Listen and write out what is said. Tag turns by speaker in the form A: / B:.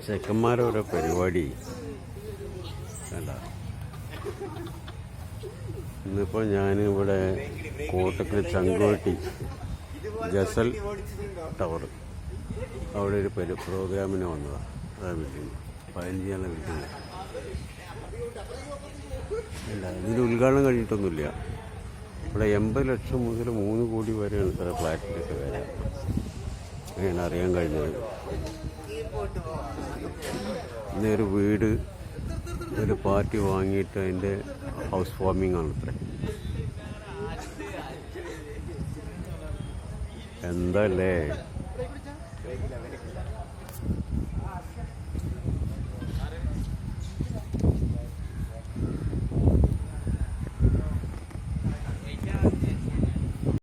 A: ചെക്കന്മാരോരോ പരിപാടി അല്ല. ഇന്നിപ്പോൾ ഞാനിവിടെ കോട്ടക്കൽ ചങ്കുവെട്ടി ഗസൽ ടവർ അവിടെ ഒരു പ്രോഗ്രാമിന് വന്നതാണ്. അതാ ബിൽഡിങ് 15 ബിൽഡിങ് അല്ല. ഇതിന് ഉദ്ഘാടനം കഴിഞ്ഞിട്ടൊന്നുമില്ല. ഇവിടെ 80 ലക്ഷം മുതൽ 3 കോടി വരെയാണ് ഇത്ര ഫ്ലാറ്റിൻ്റെയൊക്കെ വില. അങ്ങനെ അറിയാൻ കഴിഞ്ഞത്. ഇന്നൊരു വീട് ഒരു പാർട്ടി വാങ്ങിയിട്ട് അതിൻ്റെ ഹൗസ് വാമിംഗ് ആണ് ഇത്ര. എന്തല്ലേ